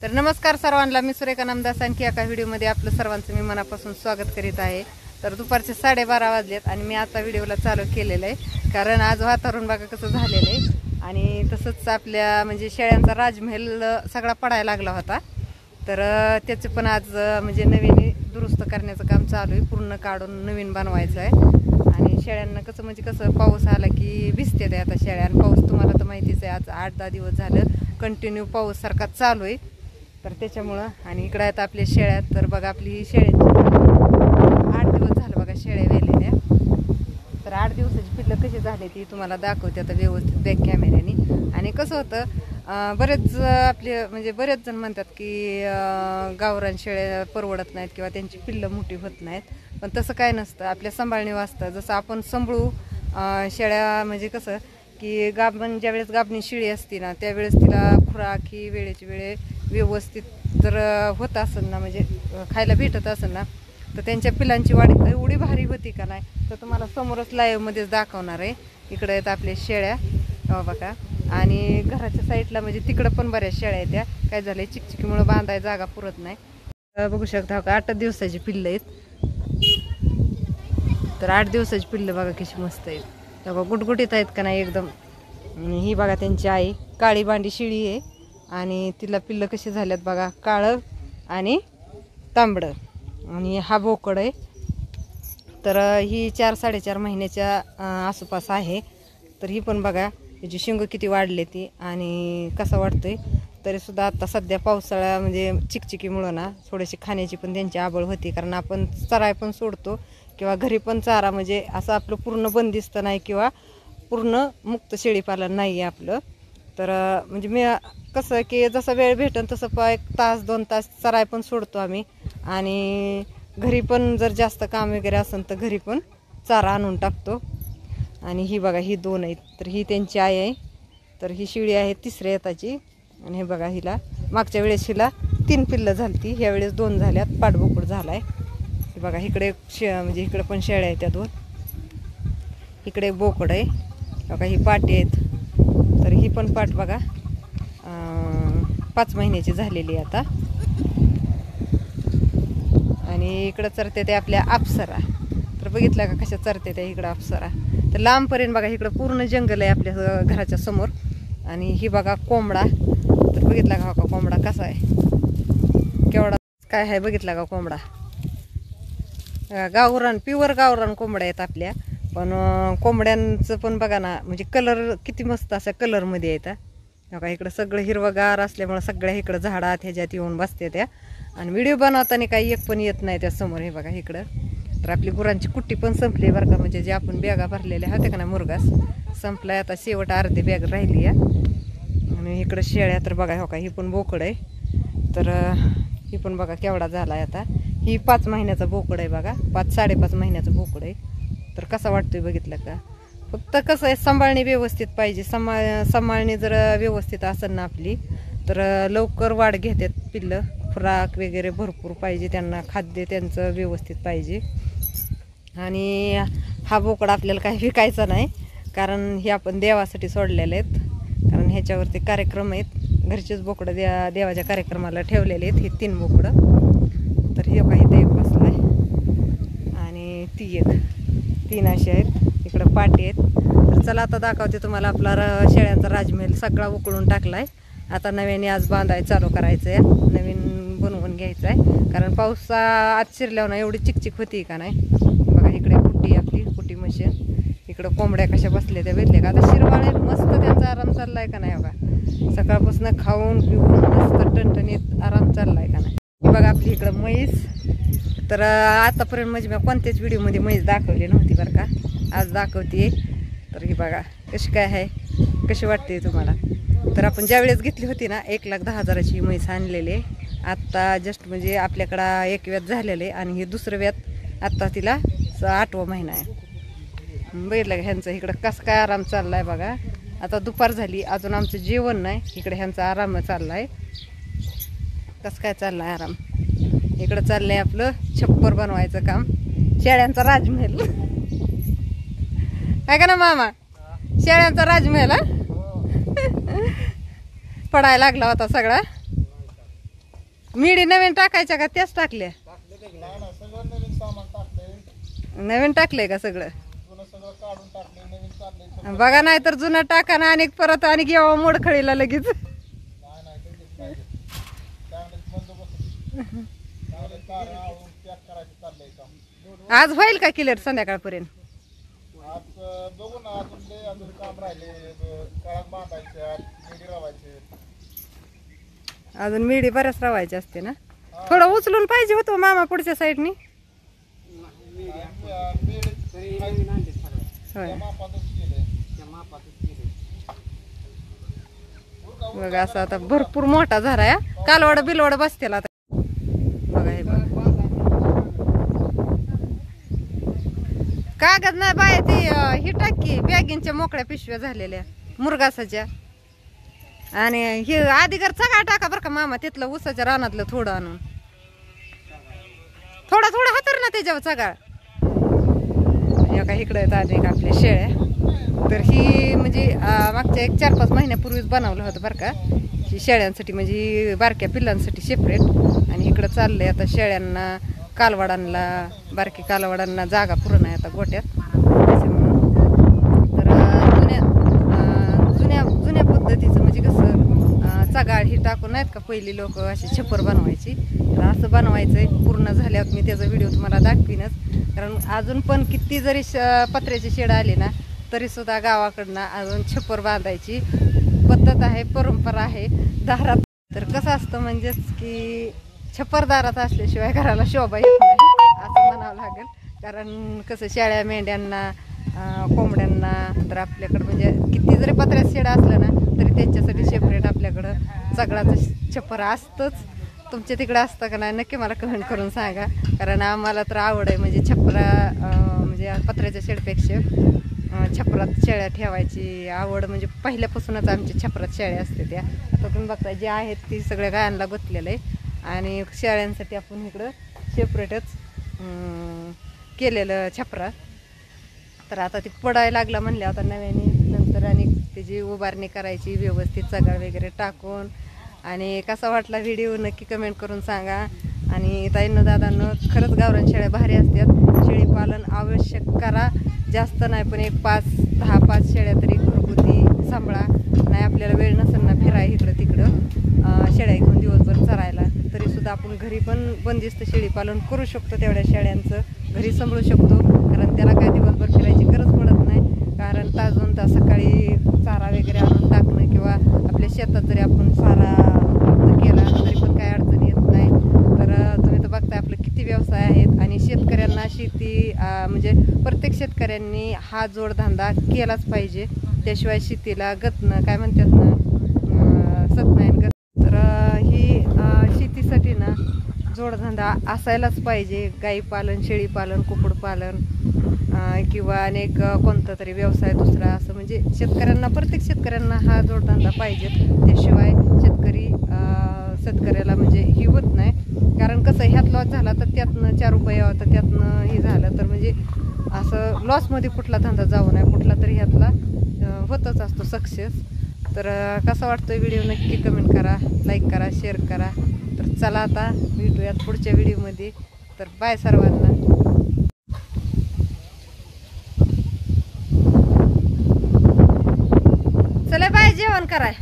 तर नमस्कार सर्वांना, मी सुरेखा नामदास आणखी एका व्हिडिओमध्ये आपलं सर्वांचं मी मनापासून स्वागत करीत आहे। तर दुपारचे 12:30 वाजलेत आणि मी आता व्हिडिओला चालू केलेलं आहे कारण आज वातावरण बघा कसं झालेलं आहे आणि तसंच आपल्या म्हणजे शेळ्यांचा राजमहल सगळा पडायला लागला होता। तर त्याचे पण आज म्हणजे नवीन दुरुस्त करण्याचं काम चालू आहे, पूर्ण काढून नवीन बनवायचं आहे। आणि शेळ्यांना कसं म्हणजे कसं पाऊस आला की भिजते ते आता शेळ्या, आणि पाऊस तुम्हाला तर माहितीच आहे, आज 8-10 दिवस झालं कंटिन्यू पाऊस सारखा चालू आहे। तर त्याच्यामुळं आणि इकडे आहेत आपल्या शेळ्या। तर बघा आपली शेळ्यांची 8 दिवस झालं बघा शेळ्या वेलेल्या। तर 8 दिवसाची पिल्लं कशी झाली ती तुम्हाला दाखवते आता व्यवस्थित बॅक कॅमेऱ्याने। आणि कसं होतं बरेच आपले म्हणजे बरेच जण म्हणतात की गावरान शेळ्या परवडत नाहीत किंवा त्यांची पिल्लं मोठी होत नाहीत, पण तसं काय नसतं, आपल्या सांभाळणी वाचतं। जसं आपण सांभाळू शेळ्या म्हणजे कसं की गाभण ज्यावेळेस गाभणी शेळी असते ना त्यावेळेस तिला खुराक ही वेळेची वेळे व्यवस्थित जर होत असेल ना, म्हणजे खायला भेटत असेल ना, तर त्यांच्या पिलांची वाढ एवढी भारी होती का नाही, तर तुम्हाला समोरच लाईव्हमध्येच दाखवणार आहे। इकडे आहेत आपल्या शेळ्या बघा, आणि घराच्या साईडला म्हणजे तिकडं पण बऱ्याच शेळ्या आहेत। त्या काय झालंय चिकचिकीमुळे बांधाय जागा पुरत नाही। बघू शकता का 8 दिवसाची पिल्लं आहेत। तर 8 दिवसाची पिल्लं बघा कशी मस्त आहेत, बघा गुटगुटीत आहेत का नाही एकदम। ही बघा त्यांची आई काळी बांडी शिळी आहे आणि तिला पिल्लं कशी झाल्यात बघा, काळं आणि तांबडं। आणि हा बोकड आहे, तर ही 4-4.5 महिन्याच्या आसपास आहे। तर ही पण बघा त्याची शिंग किती वाढले ती आणि कसा वाटतोय। तरीसुद्धा आता सध्या पावसाळा म्हणजे चिकचिकीमुळं ना थोडीशी खाण्याची पण त्यांची आवड होती, कारण आपण चराय पण सोडतो किंवा घरी पण चारा, म्हणजे असं आपलं पूर्ण बंदिस्त नाही किंवा पूर्ण मुक्त शेळीपालन नाही आहे आपलं। तर म्हणजे मी कसं की जसं वेळ भेटेल तसं 1 तास 2 तास चराय पण सोडतो आम्ही, आणि घरी पण जर जास्त काम वगैरे असेल तर घरी पण चारा आणून टाकतो। आणि ही बघा ही 2 आहेत, तर ही त्यांची आई आहे। तर ही शिळी आहे 3ऱ्या येताची, आणि हे बघा हिला मागच्या वेळेस हिला 3 पिल्लं झाली, ह्या वेळेस 2 झाल्यात, पाठबोकड झालाय। हे बघा इकडे म्हणजे इकडे पण शेळ्या आहेत त्या 2, इकडे बोकड आहे बघा, ही पाटी आहेत। तर ही पण पाट बघा 5 महिन्याची झालेली आता। आणि इकडं चरते ते आपल्या अप्सरा, तर बघितलं का कशा चरते त्या इकडं अप्सरा। तर लांबपर्यंत बघा इकडं पूर्ण जंगल आहे आपल्या घराच्या समोर। आणि ही बघा कोंबडा, तर बघितला का कोंबडा कसा आहे, केवढा काय आहे बघितला का कोंबडा। गावरान प्युअर गावरान कोंबड्या आहेत आपल्या, पण कोंबड्यांचं पण बघा ना म्हणजे कलर किती मस्त असा कलरमध्ये येतात बघा। इकडं सगळं हिरवगार असल्यामुळे सगळ्या इकडं झाडात ह्याच्यात येऊन बसते त्या, आणि व्हिडिओ बनवताना काही एक पण येत नाही त्या समोर। हे बघा इकडं तर आपली गुरांची कुट्टी पण संपली बरं का, म्हणजे जे आपण बॅगा भरलेल्या होत्या का ना मुरगास संपलाय आता, शेवट अर्धी बॅग राहिली आहे। आणि इकडं शेळ्या तर बघा हो का, ही पण बोकड आहे। तर ही पण बघा केवढा झाला आहे आता, ही 5 महिन्याचा बोकड आहे बघा, 5-5.5 महिन्याचं बोकड आहे। तर कसा वाटतोय बघितलं का, फक्त कसं आहे सांभाळणी व्यवस्थित पाहिजे। सांभाळणी जर व्यवस्थित असेल ना आपली तर लवकर वाढ घेतात पिल्लं, खुराक वगैरे भरपूर पाहिजे त्यांना, खाद्य त्यांचं व्यवस्थित पाहिजे। आणि हा बोकड आपल्याला काही विकायचा नाही, कारण हे आपण देवासाठी सोडलेले आहेत, कारण ह्याच्यावरती कार्यक्रम आहेत, घरचेच बोकडं देवाच्या कार्यक्रमाला ठेवलेले आहेत हे 3 बोकडं। तर हे काही ते एक बसलाय आणि ती एक 3 असे आहेत, इकडं पाटी आहेत। तर चला आता दाखवते तुम्हाला आपला शेळ्यांचा राजमहल सगळा उकळून टाकलाय, आता नव्याने आज बांधाय चालू करायचं आहे, नवीन बनवून घ्यायचं आहे, कारण पाऊस आज शिरल्यावर ना एवढी चिकचिक होती का नाही। बघा इकडे कुट्टी आपली कुट्टी मशीन, इकडं कोंबड्या कशा बसल्या त्या भेटल्या का, आता शिरवाळे मस्त त्यांचा आराम चाललाय का नाही बघा, सकाळपासून खाऊन पिऊन मस्त टणटणीत आराम चाललाय का नाही। बघा आपली इकडं म्हैस, तर आतापर्यंत म्हणजे मी कोणत्याच व्हिडिओमध्ये म्हैस दाखवली नव्हती बरं का, आज दाखवते। तर ही बघा कशी काय आहे, कशी वाटते तुम्हाला। तर आपण ज्या वेळेस घेतली होती ना 1,10,000ची म्हैस आणलेली, आत्ता जस्ट म्हणजे आपल्याकडं 1 व्यात झालेले आणि हे 2रं व्यात आत्ता तिला 8वा महिना आहे। बघितलं का ह्यांचं इकडं कसं काय आराम चाललाय बघा। आता दुपार झाली अजून आमचं जेवण नाही, इकडे ह्यांचा आराम चाललाय, कसं काय चाललाय आराम। इकडं चाललंय आपलं छप्पर बनवायचं काम, शेळ्यांचा राजमहल काय का ना मामा, शेळ्यांचा राजमहल पडायला लागला होता सगळा। मिडी नवीन टाकायच्या का त्याच टाकल्या? नवीन टाकलंय का सगळं? बघा नाही तर जुनं टाका ना आणि परत आणि घेवा मोडखळीला लगेच. आज होईल का क्लिअर संध्याकाळपर्यंत? अजून मिडी बऱ्याच रवायची असते ना. थोडं उचलून पाहिजे होतो मामा पुढच्या साईडनी. होय बघा असं आता भरपूर मोठा झाला या. कालवड बिलवड बसतेला आता. बघा हे बघा कागद नाही बाय ती ही टाकी बॅगींच्या मोकळ्या पिशव्या झालेल्या मुरगासाच्या. आणि हे आधीगर सगळा टाका बरं का मामा तिथलं उसाच्या रानातलं थोडं आणून. थोडा थोडा हातर ना त्याच्यावर सगळा. का इकडे येत अनेक आपल्या शेळ्या. तर ही म्हणजे मागच्या 4-5 महिन्यापूर्वीच बनवलं होतं बरं का. ही शेळ्यांसाठी म्हणजे बारक्या पिल्लांसाठी सेपरेट. आणि इकडं चाललंय आता शेळ्यांना कालवडांना बारकी कालवडांना जागा पुरण आहे आता गोट्यात त्याच्यामुळं. तर जुन्या पद्धतीचं म्हणजे कसं चगाळ ही टाकून नाहीत का पहिली लोक अशी छप्पर बनवायची. तर असं बनवायचंय. पूर्ण झाल्यावर मी त्याचा व्हिडिओ तुम्हाला दाखवीनच. कारण अजून पण किती जरी पत्र्याची शेड आली ना तरी सुद्धा गावाकडनं अजून छप्पर बांधायची पद्धत आहे, परंपरा आहे दारात. तर कसं असतं म्हणजेच की छप्पर दारात असल्याशिवाय घराला शोभा येत नाही असं म्हणावं लागेल. कारण कसं शेळ्या मेंढ्यांना कोंबड्यांना तर आपल्याकडं म्हणजे किती जरी पत्र्यात शेड असलं ना तरी त्यांच्यासाठी सेपरेट आपल्याकडं सगळ्याचं छप्पर असतंच. तुमच्या तिकडे असतं का नाही नक्की मला कमेंट करून सांगा. कारण आम्हाला तर आवड आहे म्हणजे म्हणजे पत्र्याच्या शेडपेक्षा छपरात शेळ्या ठेवायची आवड. म्हणजे पहिल्यापासूनच आमच्या छपरात शेळ्या असते त्या. आता तुम्ही बघताय जे आहेत ती सगळ्या गायांना गुंतलेलं आहे. आणि शेळ्यांसाठी आपण इकडं सेपरेटच केलेलं छपरा. तर आता ती पडायला लागला म्हणले आता नव्याने नंतर आणि त्याची उभारणी करायची व्यवस्थित सगळं वगैरे टाकून. आणि कसा वाटला व्हिडिओ नक्की कमेंट करून सांगा. आणि ताईंनो दादांनो खरंच गावरान शेळ्या भारी असतात. शेळी पालन आवश्यक करा. जास्त नाही पण 5-10-5 शेळ्या तरी घरगुती सांभाळा. नाही आपल्याला वेळ नसेल ना फिराय इकडं तिकडं शेळ्या घेऊन दिवसभर चरायला तरीसुद्धा आपण घरी पण बंदिस्त शेळी पालन करू शकतो. तेवढ्या शेळ्यांचं घरी सांभाळू शकतो. कारण त्याला काय दिवसभर फिरायची गरज पडत नाही. कारण ताजून तास सकाळी चारा वगैरे आणून टाकणं किंवा आपल्या शेतात जरी आपण चारा केला तरी पण काही अडचण येत नाही. तर तुम्ही तर बघताय आपलं किती व्यवसाय आहेत. आणि शेतकऱ्यांना शेती म्हणजे प्रत्येक शेतकऱ्यांनी हा जोडधंदा केलाच पाहिजे. त्याशिवाय शेतीला गतनं काय म्हणतात ना सत नाही गत. तर ही शेतीसाठी ना जोडधंदा असायलाच पाहिजे. गाई पालन, शेळी पालन, कुक्कुटपालन किंवा अनेक कोणता तरी व्यवसाय दुसरा असं म्हणजे शेतकऱ्यांना प्रत्येक शेतकऱ्यांना हा जोडधंदा पाहिजे. त्याशिवाय शेतकऱ्याला म्हणजे ही होत नाही. कारण कसं ह्यात लॉस झाला तर त्यातनं 4 रुपये होतं त्यातनं हे झालं तर म्हणजे असं लॉसमध्ये कुठला धंदा जाऊ नये. कुठला तरी ह्यातला होतच असतो सक्सेस. तर कसा वाटतोय व्हिडिओ नक्की कमेंट करा, लाईक करा, शेअर करा. तर चला आता भेटूयात पुढच्या व्हिडिओमध्ये. तर बाय सर्वांना. चला बाय जेवण कराय.